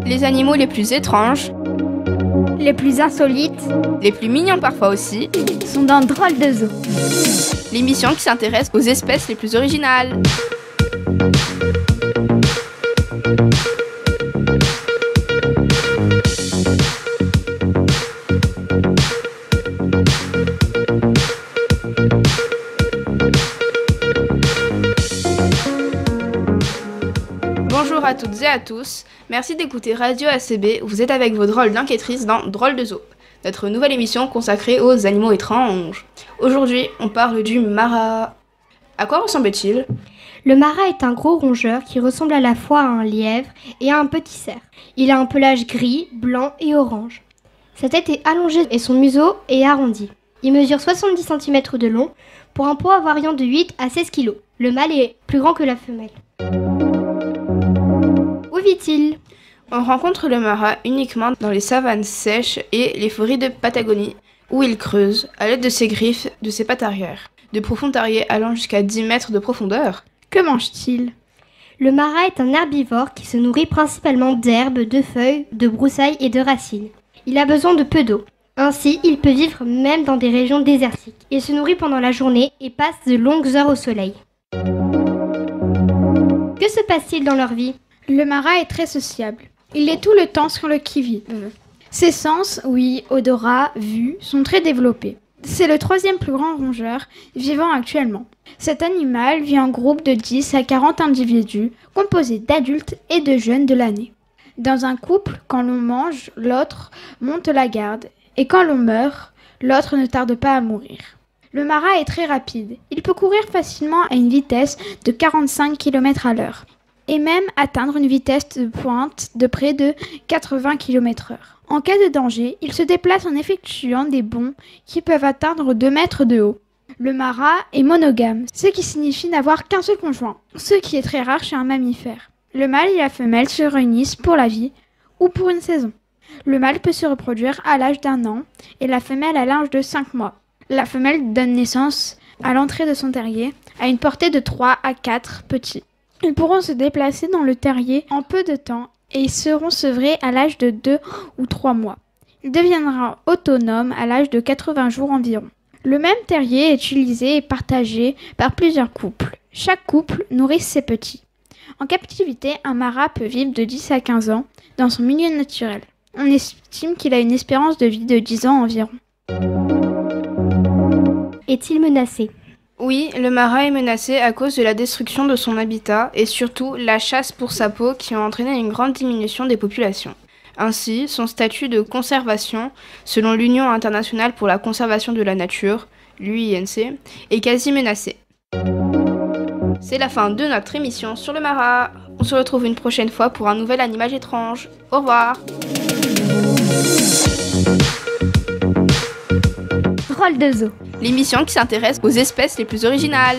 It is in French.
Les animaux les plus étranges, les plus insolites, les plus mignons parfois aussi, sont dans Drôle de Zoo. L'émission qui s'intéresse aux espèces les plus originales. Bonjour à toutes et à tous, merci d'écouter Radio ACB, vous êtes avec vos drôles d'enquêtrices dans Drôle de Zoo, notre nouvelle émission consacrée aux animaux étranges. Aujourd'hui, on parle du marat. À quoi ressemble-t-il ? Le marat est un gros rongeur qui ressemble à la fois à un lièvre et à un petit cerf. Il a un pelage gris, blanc et orange. Sa tête est allongée et son museau est arrondi. Il mesure 70 cm de long pour un poids variant de 8 à 16 kg. Le mâle est plus grand que la femelle. Où vit-il ? On rencontre le marat uniquement dans les savanes sèches et les forêts de Patagonie, où il creuse, à l'aide de ses griffes, de ses pattes arrière, de profonds terriers allant jusqu'à 10 mètres de profondeur. Que mange-t-il ? Le marat est un herbivore qui se nourrit principalement d'herbes, de feuilles, de broussailles et de racines. Il a besoin de peu d'eau. Ainsi, il peut vivre même dans des régions désertiques. Il se nourrit pendant la journée et passe de longues heures au soleil. Que se passe-t-il dans leur vie ? Le marat est très sociable. Il est tout le temps sur le qui-vive. Ses sens, ouïe, odorat, vue, sont très développés. C'est le 3e plus grand rongeur vivant actuellement. Cet animal vit en groupe de 10 à 40 individus, composés d'adultes et de jeunes de l'année. Dans un couple, quand l'on mange, l'autre monte la garde, et quand l'on meurt, l'autre ne tarde pas à mourir. Le marat est très rapide. Il peut courir facilement à une vitesse de 45 km/h. Et même atteindre une vitesse de pointe de près de 80 km/h. En cas de danger, il se déplace en effectuant des bonds qui peuvent atteindre 2 mètres de haut. Le marat est monogame, ce qui signifie n'avoir qu'un seul conjoint, ce qui est très rare chez un mammifère. Le mâle et la femelle se réunissent pour la vie ou pour une saison. Le mâle peut se reproduire à l'âge d'1 an et la femelle à l'âge de 5 mois. La femelle donne naissance à l'entrée de son terrier à une portée de 3 à 4 petits. Ils pourront se déplacer dans le terrier en peu de temps et ils seront sevrés à l'âge de 2 ou 3 mois. Il deviendra autonome à l'âge de 80 jours environ. Le même terrier est utilisé et partagé par plusieurs couples. Chaque couple nourrit ses petits. En captivité, un marat peut vivre de 10 à 15 ans dans son milieu naturel. On estime qu'il a une espérance de vie de 10 ans environ. Est-il menacé ? Oui, le marat est menacé à cause de la destruction de son habitat et surtout la chasse pour sa peau qui a entraîné une grande diminution des populations. Ainsi, son statut de conservation, selon l'Union internationale pour la conservation de la nature, l'UINC, est quasi menacé. C'est la fin de notre émission sur le marat. On se retrouve une prochaine fois pour un nouvel animal étrange. Au revoir. Drôle de Zoo. L'émission qui s'intéresse aux espèces les plus originales.